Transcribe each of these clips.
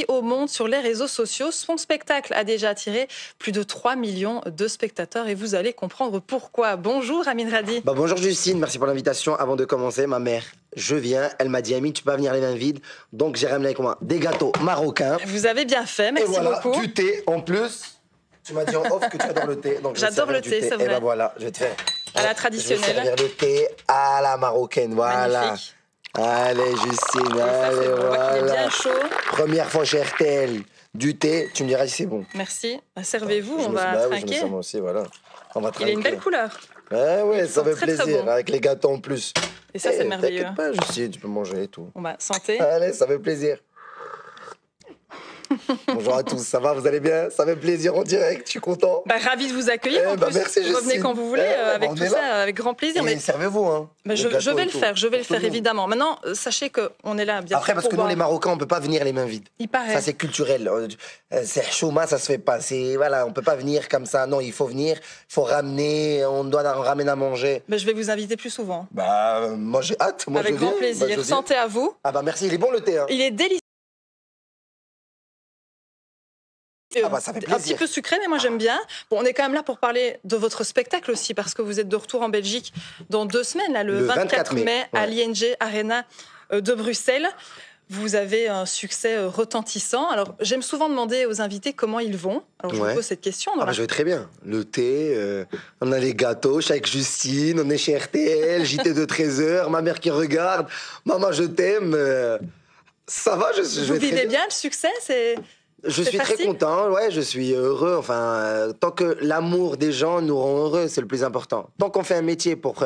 Mendy au monde sur les réseaux sociaux. Son spectacle a déjà attiré plus de 3 millions de spectateurs et vous allez comprendre pourquoi. Bonjour Amin Radi. Bonjour Justine, merci pour l'invitation. Avant de commencer, ma mère, je viens, elle m'a dit Amin, tu peux pas venir les mains vides, donc j'ai ramené avec moi des gâteaux marocains. Vous avez bien fait, merci et voilà, beaucoup. Du thé en plus. Tu m'as dit en off que tu adores le thé, donc j'adore le thé, c'est vrai. Et ben voilà, je vais te faire. À la traditionnelle. Je vais servir le thé à la marocaine, voilà. Magnifique. Allez Justine, allez, voilà. Il est bien chaud. Première fois chez RTL, du thé, tu me diras si c'est bon. Merci. Servez-vous, on va va trinquer. trinquer. Je me sens aussi, voilà. On va trinquer. Il a une belle couleur. Ouais, ça fait très, plaisir, très bon. avec les gâteaux en plus. Et ça, c'est merveilleux. T'inquiète pas, Justine, tu peux manger et tout. On va santé. Allez, ça fait plaisir. Bonjour à tous, ça va, vous allez bien? Ça fait plaisir en direct, je suis content. Ravi de vous accueillir. En plus, merci, vous revenez quand vous voulez, avec tout ça, avec grand plaisir. Mais servez-vous, hein. Je vais le faire, évidemment. Maintenant, sachez qu'on est là bien. Après, parce que nous, les Marocains, on peut pas venir les mains vides. Il paraît. Ça, c'est culturel. C'est chouma, ça se fait pas. Voilà, on peut pas venir comme ça. Non, il faut venir, il faut ramener, on doit ramener à manger. Je vais vous inviter plus souvent. Moi, j'ai hâte. Moi, avec grand plaisir. Santé à vous. Merci, il est bon le thé. Hein. Il est délicieux. Ça fait plaisir. Un petit peu sucré, mais moi j'aime bien. Bon, on est quand même là pour parler de votre spectacle aussi, parce que vous êtes de retour en Belgique dans 2 semaines, là, le 24 mai à l'ING Arena de Bruxelles. Vous avez un succès retentissant. Alors, j'aime souvent demander aux invités comment ils vont. Alors, je vous pose cette question. Je vais très bien. Le thé, on a les gâteaux, je suis avec Justine, on est chez RTL, JT de 13h, ma mère qui regarde. Maman, je t'aime. Ça va, vous vivez bien le succès? Je suis très content, je suis heureux. Enfin, tant que l'amour des gens nous rend heureux, c'est le plus important. Tant qu'on fait un métier pour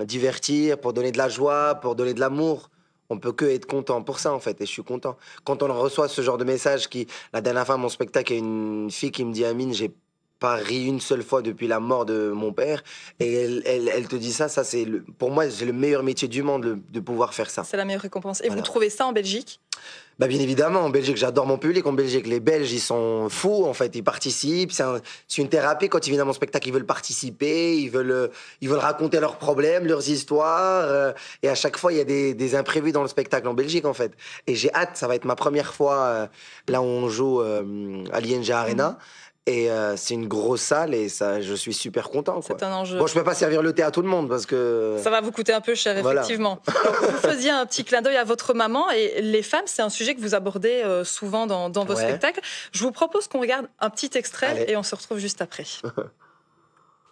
divertir, pour donner de la joie, pour donner de l'amour, on peut que être content pour ça, en fait. Et je suis content. Quand on reçoit ce genre de message la dernière fois, à mon spectacle, il y a une fille qui me dit « Amine, j'ai pas ri une seule fois depuis la mort de mon père. » Et elle te dit ça pour moi, c'est le meilleur métier du monde de pouvoir faire ça. C'est la meilleure récompense. Et vous trouvez ça en Belgique? Bien évidemment, en Belgique, j'adore mon public. En Belgique, les Belges, ils sont fous, en fait. Ils participent. C'est une thérapie. Quand ils viennent à mon spectacle, ils veulent participer. Ils veulent raconter leurs problèmes, leurs histoires. Et à chaque fois, il y a des imprévus dans le spectacle en Belgique, en fait. Et j'ai hâte. Ça va être ma première fois là où on joue à l'ING Arena. Et c'est une grosse salle et ça, je suis super content. C'est un enjeu. Bon, je peux pas servir le thé à tout le monde parce que... Ça va vous coûter un peu cher, effectivement. Alors, vous faisiez un petit clin d'œil à votre maman et les femmes, c'est un sujet que vous abordez souvent dans vos spectacles. Je vous propose qu'on regarde un petit extrait et on se retrouve juste après.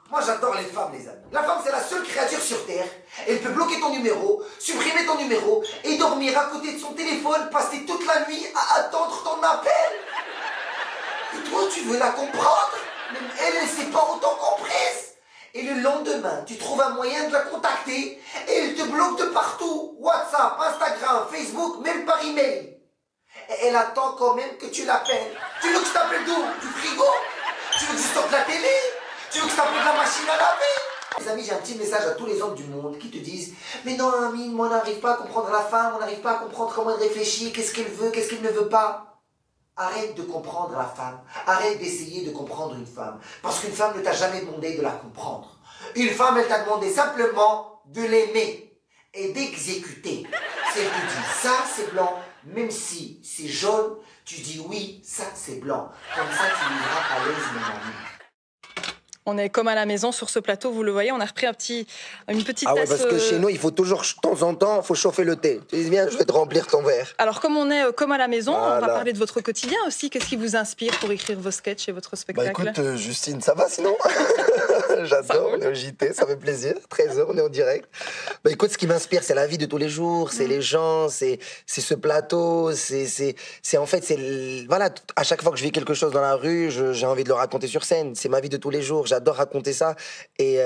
Moi, j'adore les femmes, les amis. La femme, c'est la seule créature sur Terre. Elle peut bloquer ton numéro, supprimer ton numéro et dormir à côté de son téléphone, passer toute la nuit à attendre ton appel. Et toi, tu veux la comprendre? Même elle s'est pas autant comprise. Et le lendemain, tu trouves un moyen de la contacter et elle te bloque de partout. WhatsApp, Instagram, Facebook, même par email. Et elle attend quand même que tu l'appelles. Tu veux que je t'appelle d'où? Du frigo? Tu veux que je sorte la télé? Tu veux que je t'appelle de la machine à laver? Les amis, j'ai un petit message à tous les hommes du monde qui te disent « Mais non, Amine, moi, on n'arrive pas à comprendre la femme, on n'arrive pas à comprendre comment elle réfléchit, qu'est-ce qu'elle veut, qu'est-ce qu'elle ne veut pas. » Arrête de comprendre la femme. Arrête d'essayer de comprendre une femme. Parce qu'une femme ne t'a jamais demandé de la comprendre. Une femme, elle t'a demandé simplement de l'aimer et d'exécuter. Si elle te dit ça, c'est blanc, même si c'est jaune, tu dis oui, ça, c'est blanc. Comme ça, tu vivras à l'aise, mon ami. On est comme à la maison sur ce plateau, vous le voyez, on a repris une petite tasse. Parce que chez nous, il faut toujours, de temps en temps, il faut chauffer le thé. Tu dis bien, je vais te remplir ton verre. Alors, comme on est comme à la maison, on va parler de votre quotidien aussi. Qu'est-ce qui vous inspire pour écrire vos sketchs et votre spectacle? Écoute, Justine, ça va sinon? J'adore, on est au JT, ça fait plaisir. 13h, on est en direct. Écoute, ce qui m'inspire, c'est la vie de tous les jours, c'est les gens, c'est ce plateau, voilà, à chaque fois que je vis quelque chose dans la rue, j'ai envie de le raconter sur scène. C'est ma vie de tous les jours. J'adore raconter ça et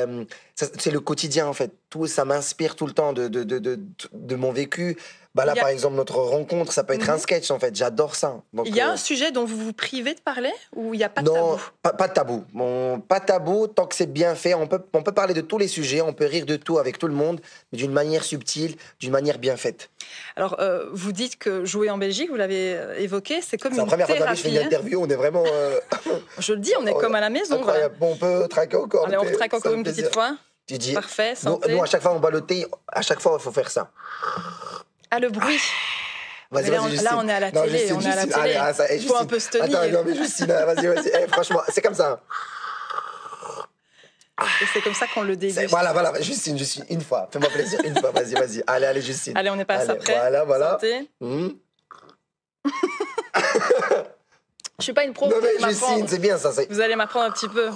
c'est le quotidien en fait. Tout ça m'inspire tout le temps de mon vécu. Par exemple, notre rencontre, ça peut être un sketch en fait. J'adore ça. Donc, il y a un sujet dont vous vous privez de parler ou il n'y a pas de tabou? Non, pas de tabou. Pas de tabou, tant que c'est bien fait. On peut parler de tous les sujets, on peut rire de tout avec tout le monde, mais d'une manière subtile, d'une manière bien faite. Alors, vous dites que jouer en Belgique, vous l'avez évoqué, c'est comme une thérapie. C'est la première fois que je fais une interview, on est vraiment... Je le dis, on est comme à la maison. Incroyable. Bon, on peut traquer encore. Allez, on traque encore une petite fois. Tu dis, parfait, santé. Nous, à chaque fois, on boit le thé. À chaque fois, il faut faire ça. Ah, le bruit. Vas-y, Justine. Là, on est à la télé. Justine, on est à la télé. Allez, il faut un peu se tenir. Attends, non, mais Justine, vas-y. Franchement, c'est comme ça. Et c'est comme ça qu'on le déguste. Voilà, Justine, une fois. Fais-moi plaisir, une fois, vas-y. Allez, Justine. Allez, on est pas après. Voilà. Santé. Je suis pas une pro. Non, mais Justine, c'est bien ça. Vous allez m'apprendre un petit peu.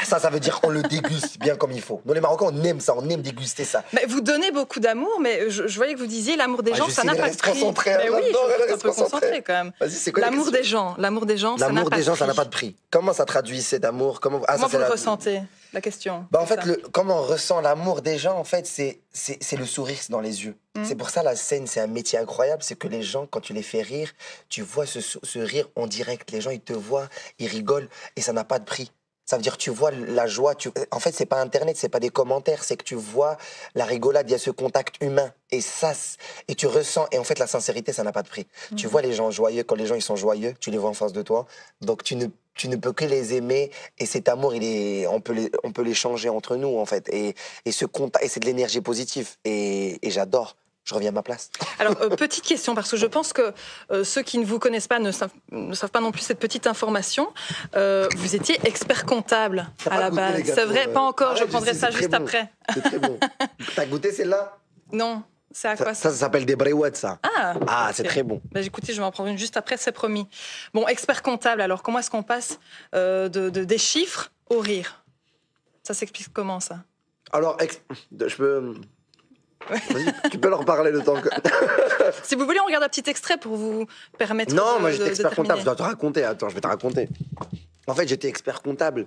Ça veut dire qu'on le déguste bien comme il faut. Nous, les Marocains, on aime ça, on aime déguster ça. Mais vous donnez beaucoup d'amour, mais je voyais que vous disiez l'amour des gens, ça n'a pas de prix. Mais oui, je suis un peu concentrée quand même. Vas-y, c'est quoi l'amour des gens, ça n'a pas de prix. Comment ça traduit cet amour? Comment vous le ressentez? La question. En fait, comment on ressent l'amour des gens, en fait, c'est le sourire dans les yeux. C'est pour ça la scène, c'est un métier incroyable. C'est que les gens, quand tu les fais rire, tu vois ce rire en direct. Les gens, ils te voient, ils rigolent et ça n'a pas de prix. Ça veut dire tu vois la joie. En fait, c'est pas Internet, c'est pas des commentaires, c'est que tu vois la rigolade, il y a ce contact humain. Et tu ressens. Et en fait, la sincérité, ça n'a pas de prix. Tu vois les gens joyeux, quand les gens ils sont joyeux, tu les vois en face de toi. Donc tu ne peux que les aimer. Et cet amour, on peut l'échanger entre nous, en fait. Et c'est de l'énergie positive. Et j'adore. Je reviens à ma place. Alors, petite question, parce que je pense que ceux qui ne vous connaissent pas ne savent pas non plus cette petite information. Vous étiez expert comptable à la base. C'est vrai, pas encore, je prendrai ça juste après. C'est très bon. T'as goûté celle-là? Non. C'est à quoi ça s'appelle des bréouettes, ça. Ah, c'est très bon. Bah, écoutez, je vais en prendre une juste après, c'est promis. Bon, expert comptable, alors comment est-ce qu'on passe des chiffres au rire? Ça s'explique comment, ça? Alors, je peux... Vas-y, tu peux leur parler le temps que... Si vous voulez, on regarde un petit extrait pour vous permettre Non, moi j'étais expert comptable, je dois te raconter. Attends, je vais te raconter. En fait, j'étais expert comptable.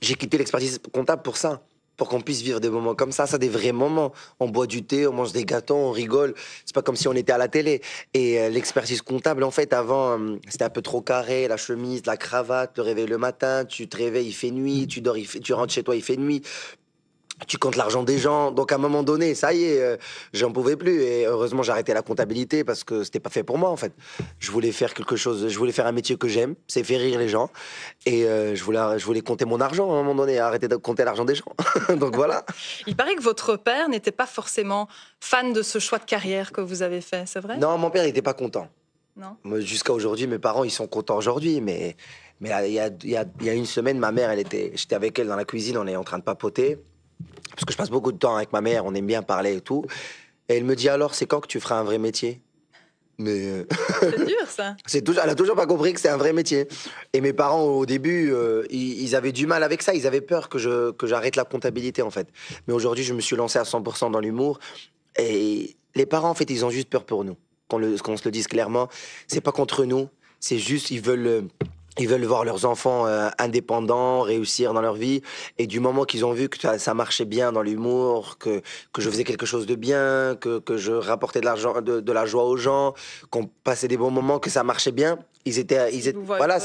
J'ai quitté l'expertise comptable pour ça. Pour qu'on puisse vivre des moments comme ça, des vrais moments. On boit du thé, on mange des gâteaux, on rigole. C'est pas comme si on était à la télé. Et l'expertise comptable, en fait, avant, c'était un peu trop carré. La chemise, la cravate, le réveil le matin, tu te réveilles, il fait nuit, tu rentres chez toi, il fait nuit. Tu comptes l'argent des gens, donc à un moment donné, ça y est, j'en pouvais plus. Et heureusement, j'ai arrêté la comptabilité parce que c'était pas fait pour moi, en fait. Je voulais faire quelque chose, je voulais faire un métier que j'aime, c'est faire rire les gens. Et je voulais compter mon argent à un moment donné, arrêter de compter l'argent des gens. Donc voilà. Il paraît que votre père n'était pas forcément fan de ce choix de carrière que vous avez fait, c'est vrai? Non, mon père, il n'était pas content. Non. Jusqu'à aujourd'hui, mes parents, ils sont contents aujourd'hui, mais là, il y a une semaine, ma mère, j'étais avec elle dans la cuisine, on est en train de papoter. Parce que je passe beaucoup de temps avec ma mère, on aime bien parler et tout. Et elle me dit alors, c'est quand que tu feras un vrai métier? Mais c'est dur, ça. Elle a toujours pas compris que c'est un vrai métier. Et mes parents, au début, ils avaient du mal avec ça. Ils avaient peur que j'arrête la comptabilité, en fait. Mais aujourd'hui, je me suis lancé à 100% dans l'humour. Et les parents, en fait, ils ont juste peur pour nous. Qu'on se le dise clairement. C'est pas contre nous. C'est juste, ils veulent voir leurs enfants indépendants, réussir dans leur vie. Et du moment qu'ils ont vu que ça marchait bien dans l'humour, que je faisais quelque chose de bien, que je rapportais de la joie aux gens, qu'on passait des bons moments, que ça marchait bien, voilà,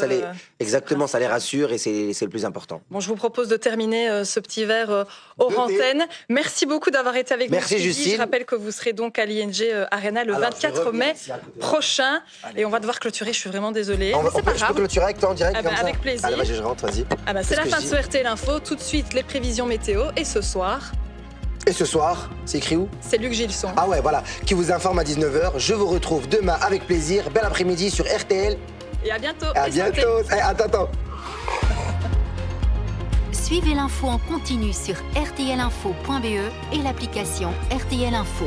exactement, ça les rassure et c'est le plus important. Bon, je vous propose de terminer ce petit verre hors antenne. Merci beaucoup d'avoir été avec nous. Merci, Justine. Je rappelle que vous serez donc à l'ING Arena le 24 mai prochain. Et on va devoir clôturer, je suis vraiment désolée. C'est pas grave. Je peux clôturer avec toi en direct comme ça? Avec plaisir. Allez, vas-y, je rentre, vas-y. C'est la fin de ce RTL Info. Tout de suite, les prévisions météo. Et ce soir, c'est écrit où? C'est Luc Gilson. Ah ouais, voilà, qui vous informe à 19h. Je vous retrouve demain avec plaisir. Bel après-midi sur RTL. Et à bientôt. À bientôt. Attends. Suivez l'info en continu sur rtlinfo.be et l'application RTL Info.